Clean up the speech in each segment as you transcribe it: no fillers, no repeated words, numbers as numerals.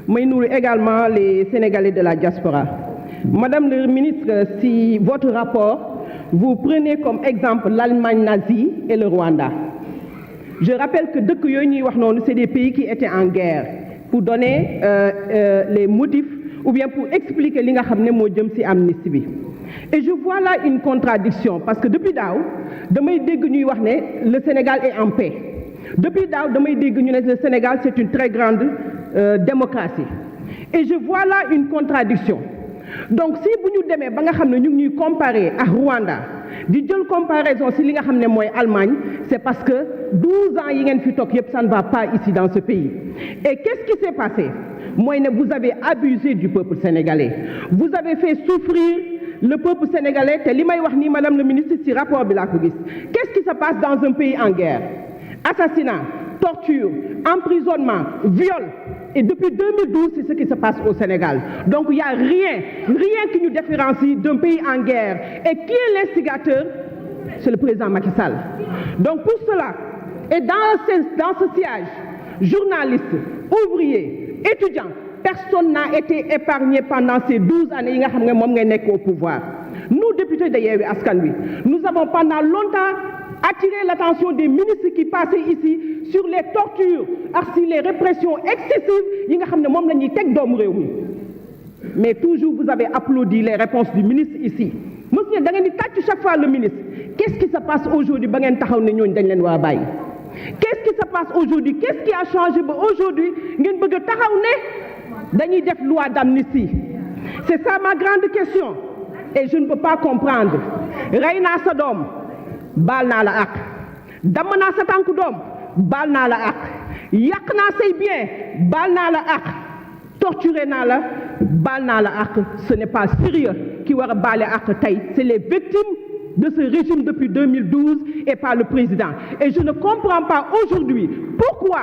may nuyu également les Sénégalais de la diaspora. Madame le ministre, si votre rapport, vous prenez comme exemple l'Allemagne nazie et le Rwanda. Je rappelle que dëkk yooyu ñuy wax noonu, c'est des pays qui étaient en guerre, pour donner les motifs ou bien pour expliquer li nga xam ne moo jëm ci amnistie bi. Et je vois là une contradiction parce que depuis daaw damay dégg ñuy wax ne le Sénégal est en paix. Depuis daaw damay dégg ñu ne le Sénégal c'est une très grande démocratie. Et je vois là une contradiction. Donc si bu ñu demee ba nga xam ne ñu ngi ñuy comparer ak Rwanda di jël comparaison ci li nga xam ne mooy Allemagne, c'est parce que 12 ans yi ngeen fi toog yëpp ça ne va pas ici dans ce pays. Et qu'est-ce qui s'est passé? Mooy ne vous avez abusé du peuple sénégalais. Vous avez fait souffrir le peuple sénégalais te li may wax nii madame le ministre ci rapport bi laa ko gis. Qu'est-ce qui se passe dans un pays en guerre? Assassinat, torture, emprisonnement, viol. Et depuis 2012, c'est ce qui se passe au Sénégal. Donc il n'y a rien qui nous différencie d'un pays en guerre. Et qui est l'instigateur? C'est le président Macky Sall. Donc pour cela, et dans ce siège, journalistes, ouvriers, étudiants, personne n'a été épargné pendant ces 12 années au pouvoir. Nous, députés de Yewwi Askan Wi, nous avons pendant longtemps attiré l'attention des ministres qui passaient ici sur les tortures, sur les répressions excessives. Mais toujours vous avez applaudi les réponses du ministre ici. Monsieur, chaque fois le ministre, qu'est-ce qui se passe aujourd'hui? Qu'est-ce qui se passe aujourd'hui? Qu'est-ce qui a changé aujourd'hui? Loi d'amnistie. C'est ça ma grande question. Et je ne peux pas comprendre. Reyna Sadom, bal na la ak. Damana sa tanku dom, bal na la ak. Yak na say bien, bal na la ak. Torturer na la, bal na la ak. Ce n'est pas sérieux qui va baler ak tay. C'est les victimes de ce régime depuis 2012 et pas le président. Et je ne comprends pas aujourd'hui pourquoi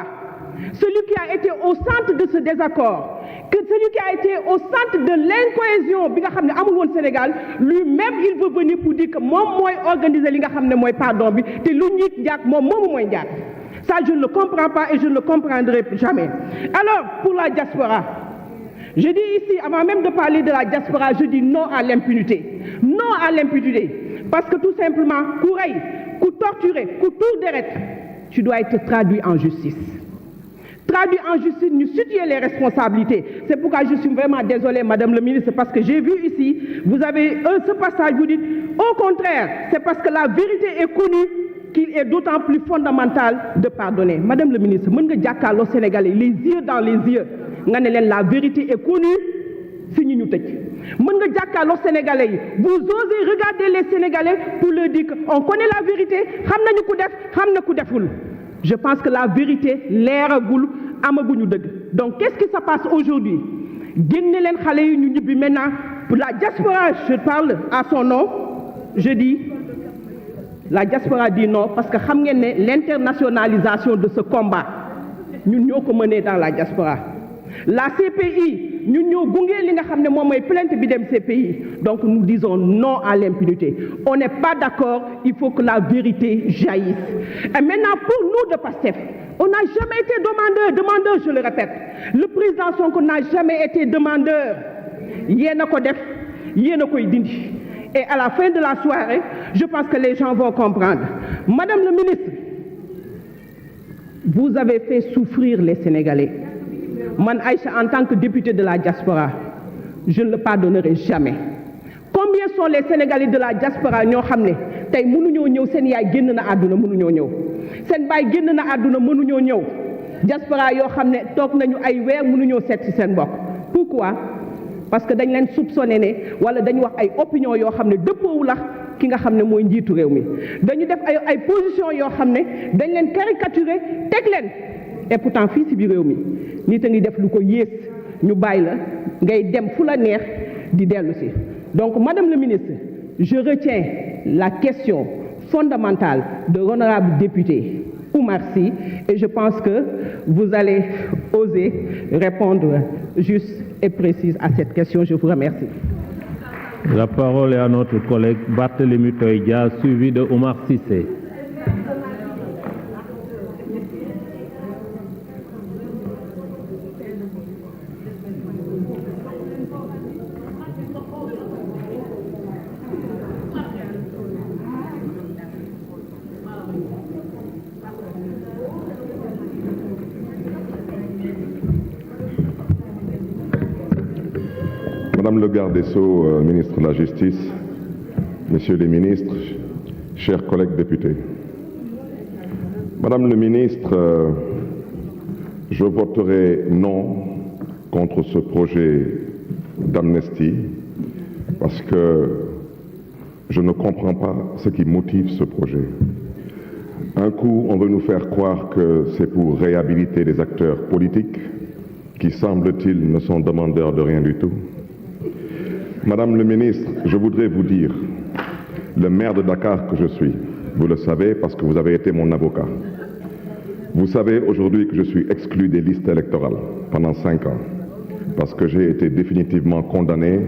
celui qui a été au centre de ce désaccord, que celui qui a été au centre de l'incohésion bi nga xam ne amul woon Sénégal, lui-même il veut venir pour dire que moom mooy organiser li nga xam ne mooy pardon bi te lu ñiit njaak moom moomu mooy njaak. Ça je ne le comprends pas et je ne le comprendrai jamais. Alors pour la diaspora, je dis ici, avant même de parler de la diaspora, je dis non à l'impunité. Non à l'impunité. Parce que tout simplement, ku rey, ku torturer, ku tuur deret, tu dois être traduit en justice. Traduit en justice, nous situer les responsabilités. C'est pourquoi je suis vraiment désolée, Madame le ministre, parce que j'ai vu ici, vous avez ce passage, vous dites, au contraire, c'est parce que la vérité est connue qu'il est d'autant plus fondamental de pardonner. Madame le ministre, mën nga jàkkaarloo Sénégalais les yeux dans les yeux nga ne leen la vérité est connue si ñu tëj. Mën nga jàkkaarloo Sénégalais yi vous osez regarder les Sénégalais pour leur dire qu'on connaît la vérité, xam nañu ku def, xam na ku deful. Je pense que la vérité leeragul amaguñu dëgg. Donc qu'est-ce qui se passe aujourd'hui? Génne leen xale yi ñu ñibbi maintenant. Pour la diaspora, je parle à son nom, je dis la diaspora dit non parce que xam ngeen ne l'internationalisation de ce combat ñun ñoo ko mené dans la diaspora. La CPI ñun ñoo gunge li nga xam ne moom mooy plainte bi dem CPI. Donc nous disons non à l'impunité. On n'est pas d'accord, il faut que la vérité jaillisse. Et maintenant pour nous de PASTEF, on n'a jamais été demandeur, je le répète. Le président Sonko n'a jamais été demandeur. Yéen a ko def, yéen a koy dindi. Et à la fin de la soirée, je pense que les gens vont comprendre. Madame le ministre, vous avez fait souffrir les Sénégalais. Man Aïcha, en tant que députée de la diaspora, je ne le pardonnerai jamais. Combien sont les Sénégalais de la diaspora ñoo xam ne tey mënuñoo ñëw seen yaay génn na àdduna mënuñoo ñëw seen baay génn na àdduna mënuñoo ñëw diaspora yoo xam ne toog nañu ay weer mënuñoo seet ci seen mbokk. Pourquoi? Parce que dañ leen soupçonné ne wala dañu wax ay opinion yoo xam ne dëppoowu la ki nga xam ne mooy njiitu réew mi dañu def ay position yoo xam ne dañ leen caricaturer teg leen et pourtant fii ci biir réew mi nit a ngi def lu ko yées ñu bàyyi la ngay dem fu la neex di dellu ci. Donc Madame le ministre, je retiens la question fondamentale de l'honorable député Oumar Sy et je pense que vous allez oser répondre juste et précise à cette question. Je vous remercie. La parole est à notre collègue Barthélémy Toye, suivi de Oumar Cissé. Madame le garde des Sceaux, ministre de la Justice, Messieurs les ministres, chers collègues députés. Madame le ministre, je voterai non contre ce projet d'amnistie parce que je ne comprends pas ce qui motive ce projet. Un coup, on veut nous faire croire que c'est pour réhabiliter les acteurs politiques qui, semble-t-il, ne sont demandeurs de rien du tout. Madame le ministre, je voudrais vous dire, le maire de Dakar que je suis, vous le savez parce que vous avez été mon avocat. Vous savez aujourd'hui que je suis exclu des listes électorales pendant 5 ans parce que j'ai été définitivement condamné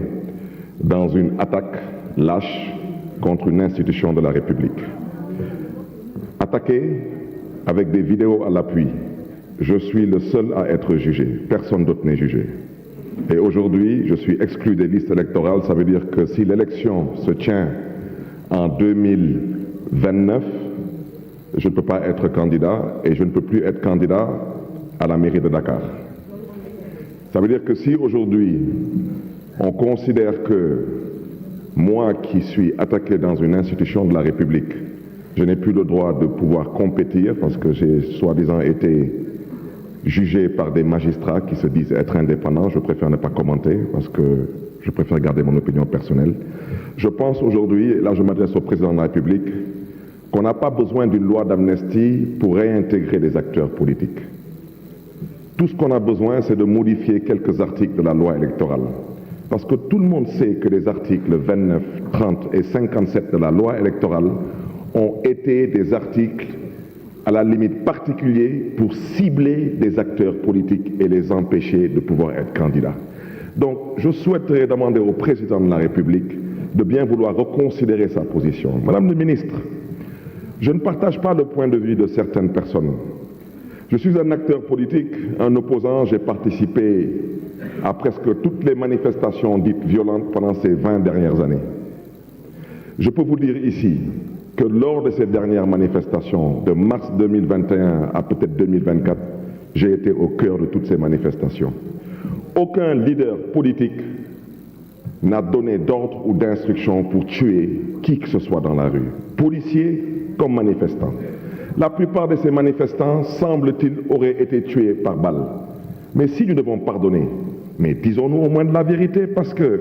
dans une attaque lâche contre une institution de la République. Attaqué avec des vidéos à l'appui, je suis le seul à être jugé. Personne d'autre n'est jugé. Et aujourd'hui, je suis exclu des listes électorales. Ça veut dire que si l'élection se tient en 2029, je ne peux pas être candidat et je ne peux plus être candidat à la mairie de Dakar. Ça veut dire que si aujourd'hui, on considère que moi qui suis attaqué dans une institution de la République, je n'ai plus le droit de pouvoir compétir parce que j'ai soi-disant été jugé par des magistrats qui se disent être indépendants. Je préfère ne pas commenter parce que je préfère garder mon opinion personnelle. Je pense aujourd'hui, et là je m'adresse au président de la République, qu'on n'a pas besoin d'une loi d'amnistie pour réintégrer les acteurs politiques. Tout ce qu'on a besoin, c'est de modifier quelques articles de la loi électorale. Parce que tout le monde sait que les articles 29, 30 et 57 de la loi électorale ont été des articles à la limite particuliers pour cibler des acteurs politiques et les empêcher de pouvoir être candidats. Donc, je souhaiterais demander au président de la République de bien vouloir reconsidérer sa position. Madame le ministre, je ne partage pas le point de vue de certaines personnes. Je suis un acteur politique, un opposant, j'ai participé à presque toutes les manifestations dites violentes pendant ces 20 dernières années. Je peux vous dire ici que lors de ces dernières manifestations, de mars 2021 à peut-être 2024, j'ai été au cœur de toutes ces manifestations. Aucun leader politique n'a donné d'ordre ou d'instruction pour tuer qui que ce soit dans la rue, policiers comme manifestants. La plupart de ces manifestants, semble-t-il, auraient été tués par balle. Mais si nous devons pardonner, mais disons-nous au moins de la vérité, parce que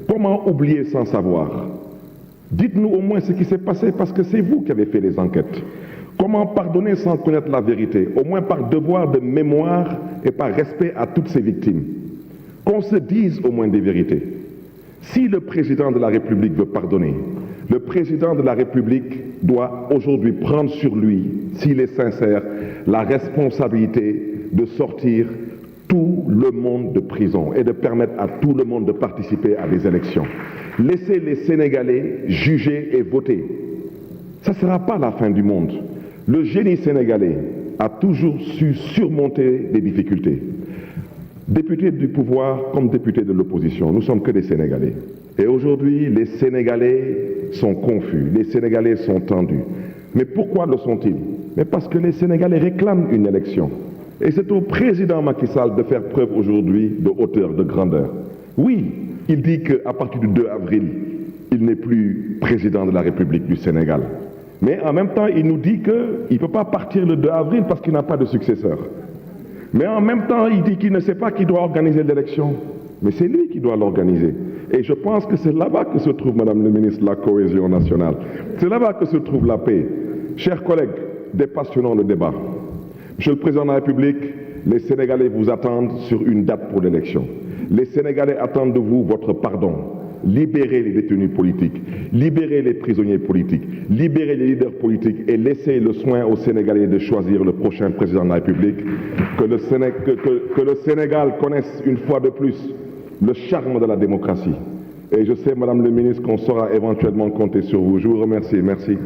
comment oublier sans savoir? Dites-nous au moins ce qui s'est passé, parce que c'est vous qui avez fait les enquêtes. Comment pardonner sans connaître la vérité? Au moins par devoir de mémoire et par respect à toutes ces victimes. Qu'on se dise au moins des vérités. Si le président de la République veut pardonner, le président de la République doit aujourd'hui prendre sur lui, s'il est sincère, la responsabilité de sortir tout le monde de prison et de permettre à tout le monde de participer à des élections. Laissez les Sénégalais juger et voter. Ça ne sera pas la fin du monde. Le génie sénégalais a toujours su surmonter des difficultés. Députés du pouvoir comme députés de l'opposition, nous ne sommes que des Sénégalais. Et aujourd'hui, les Sénégalais sont confus, les Sénégalais sont tendus. Mais pourquoi le sont-ils? Mais parce que les Sénégalais réclament une élection. Et c'est au président Macky Sall de faire preuve aujourd'hui de hauteur, de grandeur. Oui, il dit qu'à partir du 2 avril, il n'est plus président de la République du Sénégal. Mais en même temps, il nous dit qu'il ne peut pas partir le 2 avril parce qu'il n'a pas de successeur. Mais en même temps, il dit qu'il ne sait pas qui doit organiser l'élection. Mais c'est lui qui doit l'organiser. Et je pense que c'est là-bas que se trouve, Madame le ministre, la cohésion nationale. C'est là-bas que se trouve la paix. Chers collègues, dépassionnons le débat. Monsieur le Président de la République, les Sénégalais vous attendent sur une date pour l'élection. Les Sénégalais attendent de vous votre pardon. Libérez les détenus politiques, libérez les prisonniers politiques, libérez les leaders politiques et laissez le soin aux Sénégalais de choisir le prochain président de la République. Que le Sénégal connaisse une fois de plus le charme de la démocratie. Et je sais, Madame le ministre, qu'on saura éventuellement compter sur vous. Je vous remercie. Merci.